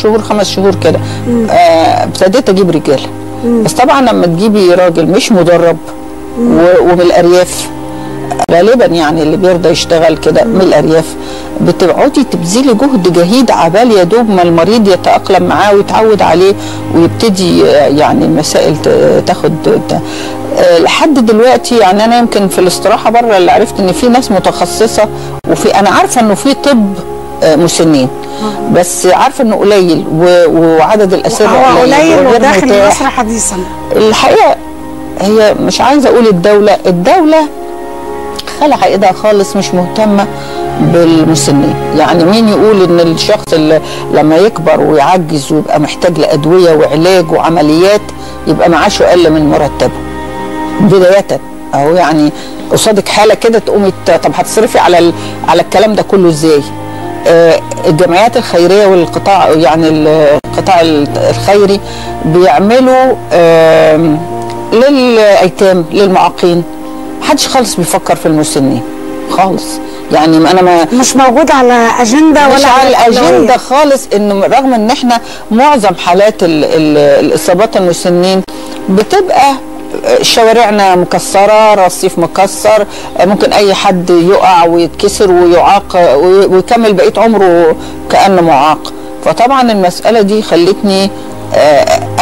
شهور 5 شهور كده ابتديت اجيب رجاله. بس طبعا لما تجيبي راجل مش مدرب ومن الارياف غالبا، يعني اللي بيرضى يشتغل كده من الارياف، بتقعدي تبذلي جهد جهيد عبال يا دوب ما المريض يتاقلم معاه ويتعود عليه ويبتدي يعني المسائل تاخد لحد دلوقتي. يعني انا يمكن في الاستراحه بره اللي عرفت ان في ناس متخصصه، وفي انا عارفه انه في طب مسنين، بس عارفه انه قليل وعدد الاسره قليل وداخل مصر حديثا. الحقيقه هي مش عايزه اقول الدوله خلع ايدها خالص، مش مهتمه بالمسنين. يعني مين يقول ان الشخص اللي لما يكبر ويعجز ويبقى محتاج لادويه وعلاج وعمليات يبقى معاشه اقل من مرتبه بدايه اهو. يعني قصادك حاله كده تقومي طب هتصرفي على الكلام ده كله ازاي؟ الجمعيات الخيريه والقطاع، يعني القطاع الخيري بيعملوا للايتام للمعاقين. محدش خالص بيفكر في المسنين خالص. يعني انا مش موجود على اجنده ولا على الاجنده خالص. ان رغم ان احنا معظم حالات الاصابات المسنين بتبقى شوارعنا مكسره، رصيف مكسر، ممكن اي حد يقع ويتكسر ويعاق ويكمل بقيه عمره كانه معاق. فطبعا المساله دي خلتني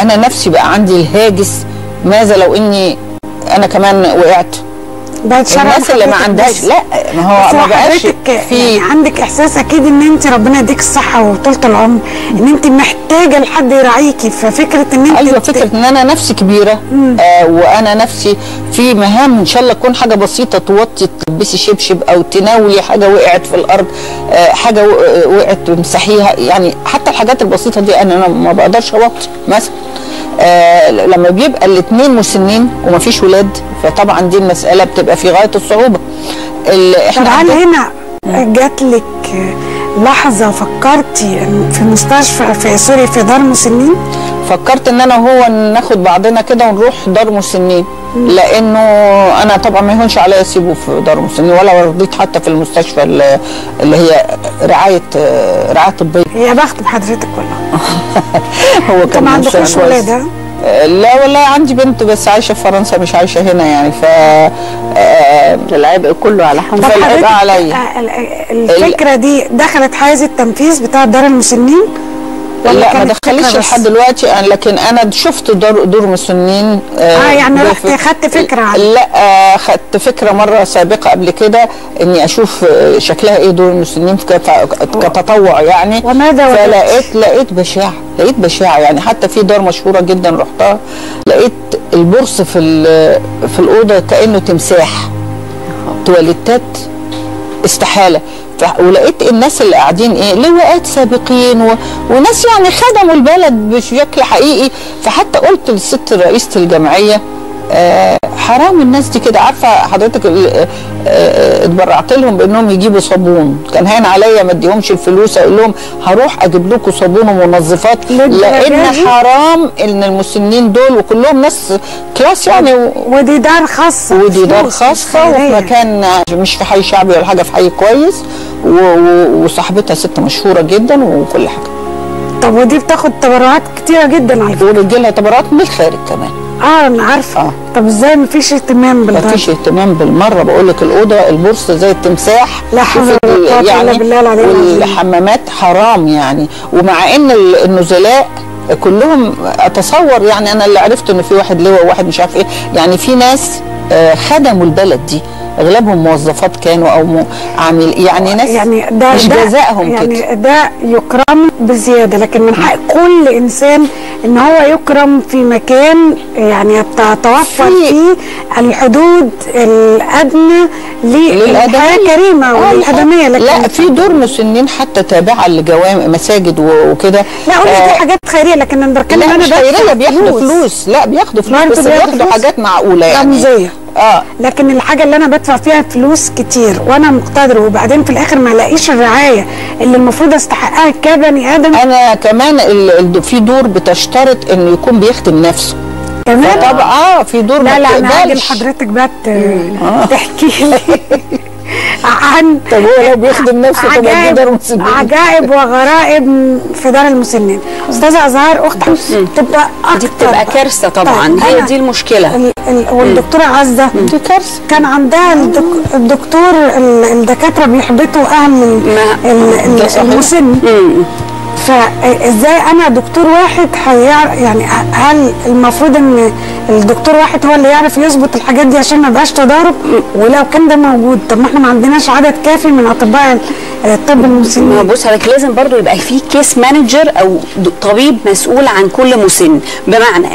انا نفسي بقى عندي الهاجس، ماذا لو اني انا كمان وقعت؟ الناس اللي ما عندهاش لا، ما هو ما بقاش في يعني عندك احساس اكيد ان انت ربنا يديك الصحه وطولة العمر، ان انت محتاجه لحد يراعيكي. ففكره ان انت ايوه فكره ان انا نفسي كبيره وانا نفسي في مهام ان شاء الله تكون حاجه بسيطه، توطي تلبسي شبشب او تناولي حاجه وقعت في الارض، حاجه وقعت تمسحيها. يعني حتى الحاجات البسيطه دي انا ما بقدرش اوطي مثلا. لما بيبقى الاثنين مسنين ومفيش ولاد فطبعا دي المساله بتبقى في غايه الصعوبه. احنا هل هنا جات لك لحظه فكرتي في مستشفى في دار مسنين؟ فكرت ان انا وهو ناخد بعضنا كده ونروح دار مسنين، لانه انا طبعا ما يهونش عليا اسيبه في دار مسنين، ولا رضيت حتى في المستشفى اللي هي رعايه طبيه. يا بخت بحضرتك والله. هو كان ما عندكوش ولاد؟ لا والله عندي بنت بس عايشه في فرنسا مش عايشه هنا، يعني العبء كله على حمد العبء عليا. الفكره دي دخلت حيز التنفيذ بتاع دار المسنين؟ لا ما دخلتش لحد دلوقتي، لكن انا شفت دور مسنين. يعني رحت خدت فكره عنه؟ لا خدت فكره مره سابقه قبل كده اني اشوف شكلها ايه دور المسنين كتطوع يعني. وماذا فلقيت لقيت بشاعه يعني. حتى في دار مشهوره جدا رحتها لقيت البرص في الاوضه كانه تمساح، تواليتات استحاله. ولقيت الناس اللي قاعدين لواءات سابقين وناس يعني خدموا البلد بشكل حقيقي. فحتى قلت للست رئيسة الجمعية حرام الناس دي كده. عارفه حضرتك اتبرعت لهم بانهم يجيبوا صابون، كان هين عليا ما اديهمش الفلوس، اقول لهم هروح اجيب لكم صابون ومنظفات، لان حرام ان المسنين دول وكلهم ناس كلاس يعني ودي دار خاصه وفي مكان مش في حي شعبي ولا حاجه، في حي كويس وصاحبتها ست مشهوره جدا وكل حاجه. طب ودي بتاخد تبرعات كتيره جدا على فكره، وبيجي لها تبرعات من الخارج كمان. انا عارفه. طب ازاي مفيش اهتمام بالمره؟ مفيش اهتمام بالمره، بقول لك الاوضه البورصه زي التمساح. لا حول ولا قوه الا بالله العلي العظيم. والحمامات حرام يعني. ومع ان النزلاء كلهم اتصور يعني، انا اللي عرفت ان في واحد لواء وواحد مش عارف ايه، يعني في ناس خدموا البلد دي، اغلبهم موظفات كانوا او عامل يعني ناس يعني ده مش جزائهم يعني كده. ده يكرم بزياده، لكن من حق كل انسان ان هو يكرم في مكان يعني تتوفر فيه الحدود الادنى للحياه الكريمه والادميه. لا في دور مسنين حتى تابعه لجوامع مساجد وكده. لا قولي دي حاجات خيريه، لكن انا بتكلم انا مش خيريه، بياخدوا فلوس. لا بياخدوا فلوس بس بياخدوا حاجات معقوله يعني رمزيه. لكن الحاجه اللي انا بدفع فيها فلوس كتير وانا مقتدر، وبعدين في الاخر ما الاقيش الرعايه اللي المفروض استحقها كبني ادم. انا كمان في دور بتشترط انه يكون بيخدم نفسه كمان. طبعا في دور لا انا هاجي لحضرتك بقى تحكي لي عن طب هو لو بيخدم نفسه تبقى دي دار مسنين. عجائب وغرائب في دار المسنين. استاذه ازهار اخت تبقى دي بتبقى كارثه طبعا. طيب هي دي المشكله. والدكتوره عزه دي كارثه. كان عندها الدكتور الدكاتره بيحبطوا اهل المسن. فازاي انا دكتور واحد يعني هل المفروض ان الدكتور واحد هو اللي يعرف يظبط الحاجات دي عشان ما يبقاش تضارب؟ ولو كان ده موجود طب ما احنا ما عندناش عدد كافي من اطباء الطب المسنين. بص حضرتك لازم برضو يبقى في كيس مانجر او طبيب مسؤول عن كل مسن. بمعنى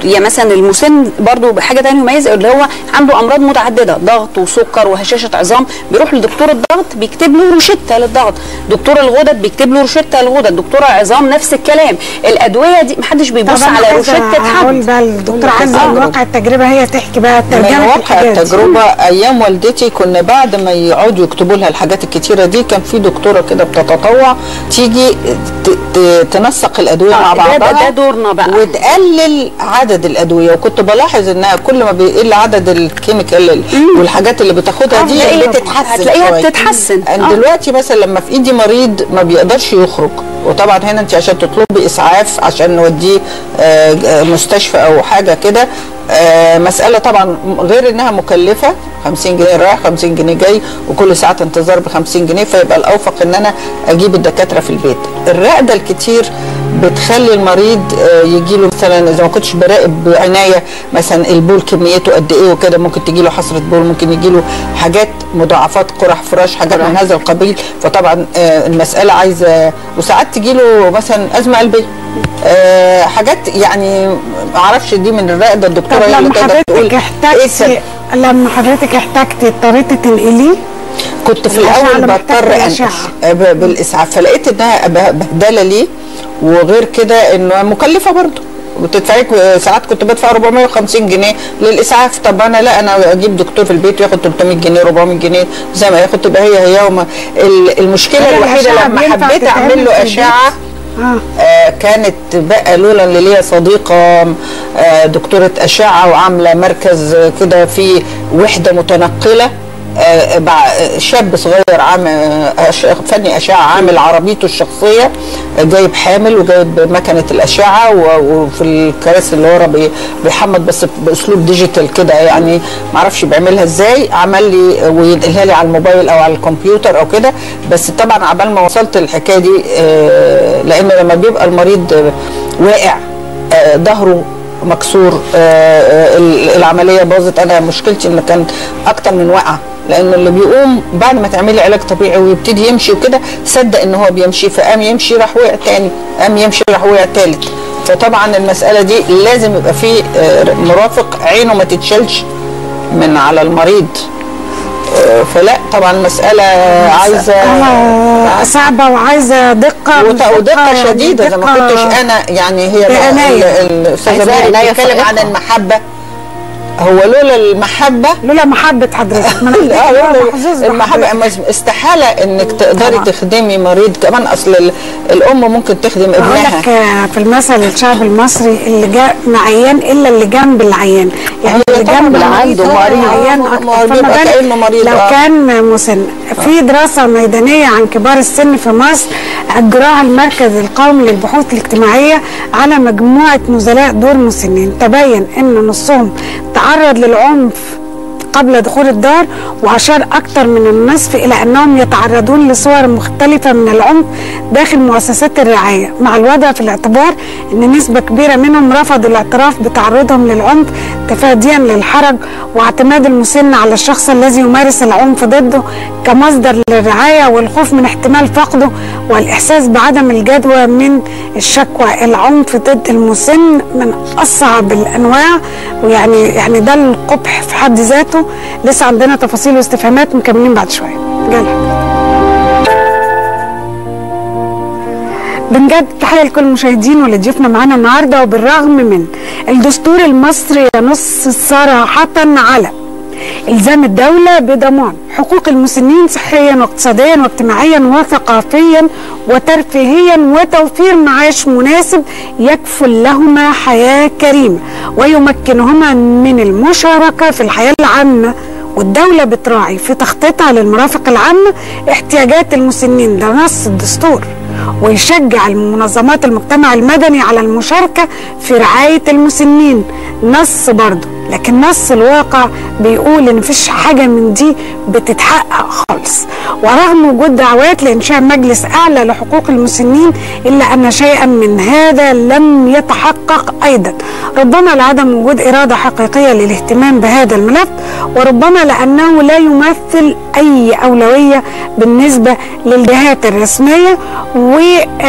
يا مثلا المسن برضو حاجه ثانيه مميزه اللي هو عنده امراض متعدده، ضغط وسكر وهشاشه عظام، بيروح لدكتور الضغط بيكتب له روشته للضغط، دكتور الغدد بيكتب له روشته للغدد، دكتور العظام نفس الكلام. الادويه دي محدش بيبص على روشته حد. هقول بقى الدكتور عزه واقع التجربه هي تحكي بقى ترجمه واقع التجربه. ايام والدتي كنا بعد ما يقعدوا يكتبوا لها الحاجات الكتيره دي كان في دكتوره كده بتتطوع تيجي تنسق الادويه مع بعضها. ده دورنا بقى، وتقلل عدد الادويه. وكنت بلاحظ انها كل ما بيقل عدد الكيميكال والحاجات اللي بتاخدها دي بتتحسن، هتلاقيها بتتحسن. دلوقتي مثلا لما في ايدي مريض ما بيقدرش يخرج، وطبعا هنا انت عشان تطلبي اسعاف عشان نوديه مستشفى او حاجه كده، مساله طبعا غير انها مكلفه، 50 جنيه رايح 50 جنيه جاي وكل ساعه انتظار ب 50 جنيه، فيبقى الاوفق ان انا اجيب الدكاتره في البيت. الرقده الكتير بتخلي المريض يجي له مثلا اذا ما كنتش براقب بعنايه مثلا البول كميته قد ايه وكده، ممكن تجي له حصره بول، ممكن يجي له حاجات مضاعفات، قرح فراش، حاجات من هذا القبيل. فطبعا المساله عايزه، وساعات تجي له مثلا ازمه قلبيه، حاجات يعني ما اعرفش دي من الرقده. الدكتوره هي اللي تقدر تقول لما حضرتك احتجتي اضطريتي تنقليه؟ كنت في الاول بضطر انقل بالاسعاف، فلقيت انها بهدله ليه، وغير كده انه مكلفه برضه بتدفعي. ساعات كنت بدفع 450 جنيه للاسعاف. طب انا لا، انا اجيب دكتور في البيت وياخد 300 جنيه 400 جنيه زي ما ياخد، تبقى هي المشكله الوحيده لما حبيت اعمل له اشعه كانت بقى لولا اللي ليا صديقه دكتوره اشعه وعامله مركز كده في وحده متنقله، شاب صغير عامل فني اشعه، عامل عربيته الشخصيه، جايب حامل وجايب مكنه الاشعه، وفي الكراسي اللي ورا بيحمض بس باسلوب ديجيتال كده، يعني ما اعرفش بيعملها ازاي، عمل لي وينقلها لي على الموبايل او على الكمبيوتر او كده. بس طبعا عبال ما وصلت للحكايه دي، لان لما بيبقى المريض واقع ظهره مكسور، العمليه باظت. انا مشكلتي ان كان اكتر من وقعه، لانه اللي بيقوم بعد ما تعملي علاج طبيعي ويبتدي يمشي وكده صدق ان هو بيمشي، فقام يمشي راح وقع تاني، قام يمشي راح وقع تالت. فطبعا المساله دي لازم يبقى في مرافق عينه ما تتشالش من على المريض. فلا طبعا مساله عايزه صعبه وعايزه دقه ودقه شديده. زي ما كنتش انا يعني هي الاستاذه ميري بتتكلم عن المحبه. هو لولا محبه حضرتك المحبه استحاله انك تقدري تخدمي مريض. كمان اصل الام ممكن تخدم ابنها. اقول لك في المثل الشعب المصري اللي جاء عيان الا اللي جنب العيان، يعني اللي جنب العيان مريض لو كان مسن. في دراسه ميدانيه عن كبار السن في مصر اجراها المركز القومي للبحوث الاجتماعيه على مجموعه نزلاء دور مسنين، تبين ان نصهم تعرض للعنف قبل دخول الدار، وأشار أكثر من النصف إلى أنهم يتعرضون لصور مختلفة من العنف داخل مؤسسات الرعاية، مع الوضع في الاعتبار أن نسبة كبيرة منهم رفضوا الاعتراف بتعرضهم للعنف تفاديا للحرج واعتماد المسن على الشخص الذي يمارس العنف ضده كمصدر للرعاية، والخوف من احتمال فقده، والإحساس بعدم الجدوى من الشكوى. العنف ضد المسن من أصعب الأنواع، ويعني ده القبح في حد ذاته. لسه عندنا تفاصيل واستفهامات مكملين بعد شويه. بنجد تحيه لكل المشاهدين واللي ضيفنا معانا النهارده. وبالرغم من الدستور المصري ينص صراحه على الزام الدوله بضمان حقوق المسنين صحيا واقتصاديا واجتماعيا وثقافيا وترفيهيا وتوفير معاش مناسب يكفل لهما حياه كريمه ويمكنهما من المشاركه في الحياه العامه والدولة بتراعي في تخطيطها للمرافق العامة احتياجات المسنين، ده نص الدستور، ويشجع المنظمات المجتمع المدني على المشاركة في رعاية المسنين، نص برضه. لكن نص الواقع بيقول ان مفيش حاجة من دي بتتحقق خالص. ورغم وجود دعوات لإنشاء مجلس أعلى لحقوق المسنين إلا أن شيئا من هذا لم يتحقق أيضا، ربما لعدم وجود إرادة حقيقية للاهتمام بهذا الملف، وربما لأنه لا يمثل أي أولوية بالنسبة للجهات الرسمية. و